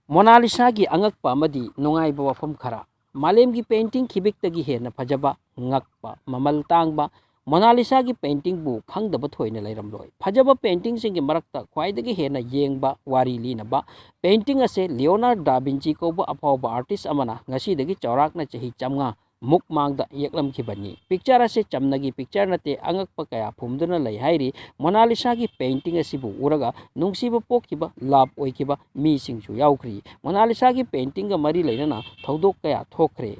मोनालिसागी angakpa amadi nungaiba wafam khara malemgi painting khibik hena phajaba ngakpa mamal tangba मोनालिसागी painting बु खंगदब थोइने लैरमलोय फजब painting सिंगी मरक्ता ख्वाइदगी हेना येंगबा वारी लीनबा painting असे Leonardo da Vinci कौबा अफावबा artist अमना ngasiदगी चौराकना चही चमगा मुक मांगदा येकलम खिबनी पिक्चर असे चमनगी पिक्चर नते अंगकप कया फुमदुना लै हाइरी मोनालिसागी पेंटिंग असिबु उरगा नुंगसिबा पोखिबा लाभ ओइखिबा मी सिंगसु याउख्री मोनालिसागी पेंटिंग गा मरी लैनना थौदोक कया थोखरे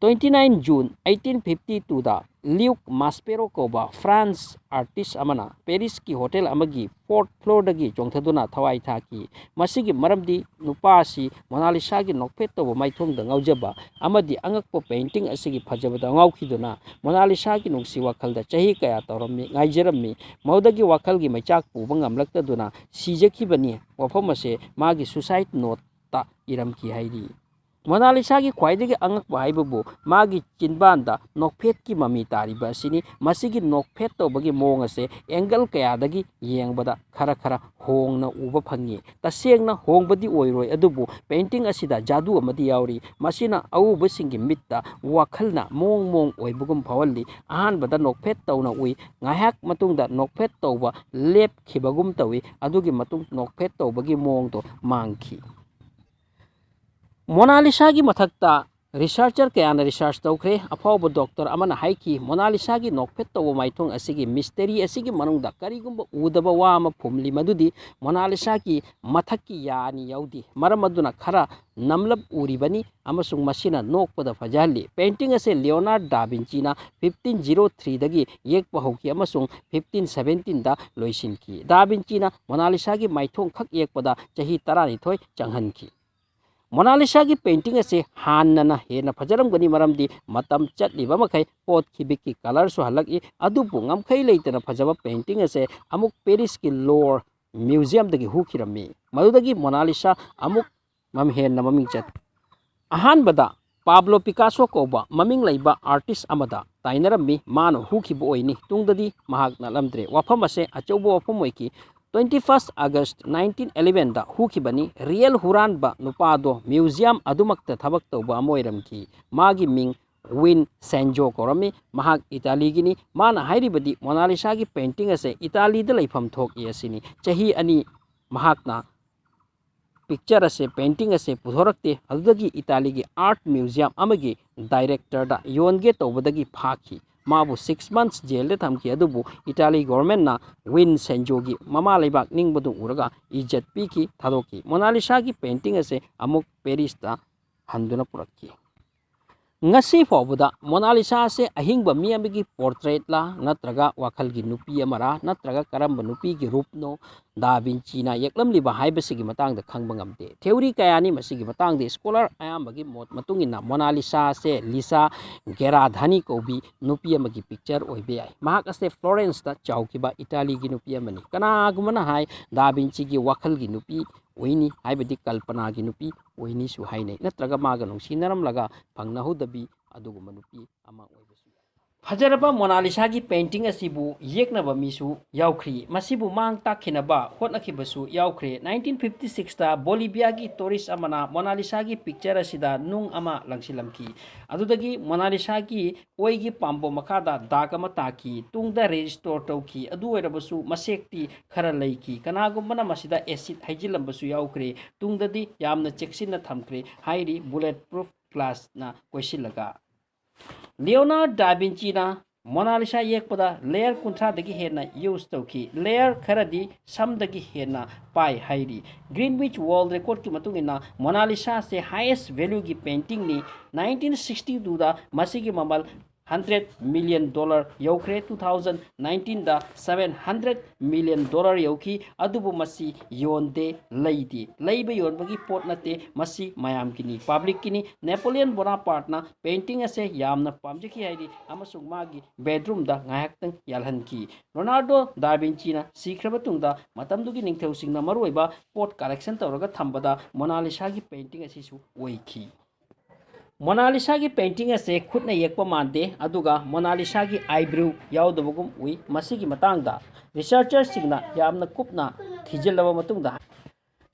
29 जून 1852 दा ल्यूक मास्पेरो कौबा फ्रांस आर्टिस्ट अमना पेरिस की होटल अमगी 4th फ्लोर दगी चोंथदुना थवाई थाकी मसिगी मरमदी नुपासी मोनालिसागी नोकफेट तोबो माइथोंग द ngauजबा अमदी अंगकपो पेंटिंग असिगी फजबदा ngauखिदुना मोनालिसागी नुंगसी वाखलदा चही कया तौरमी ngaइजरमी मौदगी वाखलगी मैचाक पुबा ngamlaktaduna सिजखिबनी वफम असे मागी सुसाइड नोट ता इरमकी हाइरी मोनालिसागी ख्वाइदगी अंगकपा हाइबबु मागी चिनबानदा नोकफेट की ममी तारिबा सिनी मसिगी नोकफेट तोबगी मोंग असे एंगल कयादगी येंगबदा खरा खरा होंगना उबा फंगी तसेंगना होंगबदी ओइरोय अदुबु पेंटिंग असिदा जादू अमदी यावरी मसिना अउबसिंगी मित्ता वाखलना मोंग मोंग ओइबगुम फवल्ली अहानबदा नोकफेट तौना उइ ngayak matungda nokphet tauba lep khibagum tawi adugi matung nokphet taubagi moong to mangki मोनालिसागी मथक्ता रिसर्चर कयाना रिसर्च तौखरे अफावब डॉक्टर अमना हाइकी मोनालिसागी नोकफेट तौब माइथोंग असिगी मिस्टेरी असिगी मनुंगदा करिगुंबा उदबा वा अमा फुमली मदुदी मोनालिसागी मथक्की यानी याउदी मरम अदुना खरा नमलब उरिबनी अमसुंग मसिना नोकपदा फजहली पेंटिंग असे लियोनार्डो दा विंचीना 1503 दगी येकपा हौकी अमसुंग 1517 दा लोइसिनकी दा विंचीना मोनालिसागी माइथोंग खक येकपदा चही 12 चंगहनकी मोनालिसा की पेंटिंग असे हानना हेना फजरमगनी मरमदी मतम चटलिबा मखै पोत खिबिकी कलर सो हलकी अदुबु ngamkhai leitana फजबा पेंटिंग असे अमुक पेरिस की लोर म्यूजियम दगी हुखिरमी मदुदगी मोनालिसा अमुक ममहेन ममिंग चत अहानबदा पाब्लो पिकासो कौबा ममिंग लैबा आर्टिस्ट अमदा ताइनरमी मान हुखिबो ओइनी तुंगददी महाक नलमद्रे वफम असे अचौबो वफम ओइकी 21 अगस्त 1911 दा हुखिबनी रियल हुरानबा नुपादो म्यूजियम अदुमक्ता थबक तौबा अमोइरमकी मागी मिंग विन सेंजो कोरमी महाक इटालीगिनी माना हाइरिबदी मोनालिसागी पेंटिंग असे इटालीदा लैफम थोकी असिनी चही अनि महाकना पिक्चर असे पेंटिंग असे पुथोरक्ते अदुदगी इटालीगी आर्ट म्यूजियम अमगी डायरेक्टर दा योनगे तौबदगी फाखी माबु 6 months जेल दे थमकी अदुबु इटाली गवर्नमेंट ना विन सेंजोगी ममा लेबाक निंगबदु उरगा इज्जत पीकी थादोकी मोनालिसागी पेंटिंग असे अमुक पेरिस दा हंदुना पुरक्की ngasi fawbuda मोनालिसा से अहिंगबा मी अमगी पोर्ट्रेट ला नत्रगा वाखलगी नुपी अमरा नत्रगा करंबा नुपी की रूपनो दा विंचीना येकलमलिबा हाइबसिगी मतंगदा खंगबा ngamde theory kayani masigi matangde scholar ayambagi mot matungina Mona Lisa से लिसा गेराधानी कौबी नुपी अमगी पिक्चर ओइबे आई महाक असे फ्लोरेंस दा चाउकिबा इटाली की नुपी अमनी कनागुमना हाय दा विंचीगी वाखलगी नुपी ओइनी हाइबदी कल्पना की नुपी ओइनी सु हाइने नत्रगा मागा नुंसिनरमलगा फंगनाहुदबी अदुगुमा नुपी अमा ओइबसु फजरबा मोनालिसा की पेंटिंग असिबु येकनबा मिसु याउख्री मसिबु मांग ताखिनबा होटनखिबसु याउख्रे 1956 ता बोलिविया की टूरिस्ट अमना मोनालिसा की पिक्चर असिदा नुंग अमा लंगसिलमकी अदुदगी मोनालिसा की ओइगी पाम्बो मखादा दाग अमा ताकी तुंगदा रेजिस्टोर तौकी अदु ओइरबसु मसेक्ति खरा लैकी कनागुमना मसिदा एसिड हाइजिलंबसु याउख्रे तुंगददी यामना चेक्सिना थमख्रे हाइरी बुलेट प्रूफ ग्लास ना कोइसिलगा लियोनार्डो दा विंचीना मोनालिसा येकपदा लेयर 30 दगी हेना यूज तौकी लेयर खरदी समदगी हेना पाई हाइरी ग्रीनविच वर्ल्ड रिकॉर्ड की मतुंगिना मोनालिसा से हाईएस्ट वैल्यू की पेंटिंग नि 1962 दा मसिगी ममल $100 million यौख्रे 2019 दा $700 million यौखी अदुबु मसी योनदे लैदी लैबे योनबगी पोट नते मसी मयाम किनी पब्लिक किनी नेपोलियन बोनापार्टना पेंटिंग असे यामना पामजकी हाइदी अमसुंग मागी बेडरूम दा ngayaktang yalhanki रोनाल्डो दा विंचीना सीख्रबतुंगदा मतमदुगी निंगथौसिंगना मरुइबा पोट कलेक्शन तौरगा थंबदा मोनालिसा की पेंटिंग असिसु ओइखी मोनालिसा की पेंटिंग असे खुदना येकपा मानदे अदुगा मोनालिसा की आईब्रू याउदबगुम उई मसिगी मतंगदा रिसर्चर सिंगना यामना कुपना थिजिलबा मतुंगदा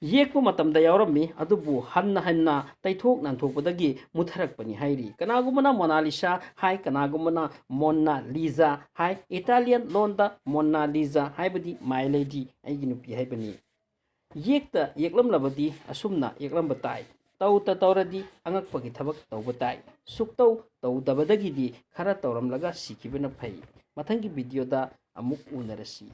ꯌꯦꯛꯄ ꯃꯇꯝꯗ ꯌꯥꯎꯔꯝꯃꯤ ꯑꯗꯨꯕꯨ ꯍꯟꯅ ꯍꯟꯅ ꯇꯩꯊꯣꯛ ꯅꯥꯟꯊꯣꯛꯄꯗꯒꯤ ꯃꯨꯠꯊꯔꯛꯄꯅꯤ ꯍꯥꯏꯔꯤ ꯀꯅꯥꯒꯨꯝꯕꯅ ꯃꯣꯅꯥꯂꯤꯁꯥ ꯍꯥꯏ ꯀꯅꯥꯒꯨꯝꯕꯅ ꯃꯣꯟꯅꯥ ꯂꯤꯖꯥ ꯍꯥꯏ ꯏꯇꯥꯂꯤꯌꯟ ꯂꯣꯟꯗ ꯃꯣꯟꯅꯥ ꯂꯤꯖꯥ ꯍꯥꯏꯕꯗꯤ ꯃꯥꯏ ꯂꯩꯗꯤ ꯑꯩꯒꯤ ꯅꯨꯄꯤ ꯍꯥꯏꯕꯅꯤ ꯌꯦꯛꯇ ꯌꯦꯛꯂꯝꯂꯕꯗꯤ ꯑꯁꯨꯝꯅ ꯌꯦꯛꯂꯝꯕ ꯇꯥꯏ ꯇꯧꯇ ꯇꯧꯔꯗꯤ ꯑꯉꯛꯄꯒꯤ ꯊꯕꯛ ꯇꯧꯕ ꯇꯥꯏ ꯁꯨꯛꯇꯧ ꯇꯧꯗꯕꯗꯒꯤꯗꯤ ꯈꯔ ꯇꯧꯔꯝꯂꯒ ꯁꯤꯈꯤꯕꯅ ꯐꯩ ꯃꯊꯪꯒꯤ ꯚꯤꯗꯤꯑꯣꯗ ꯑꯃꯨꯛ ꯎꯅꯔꯁꯤ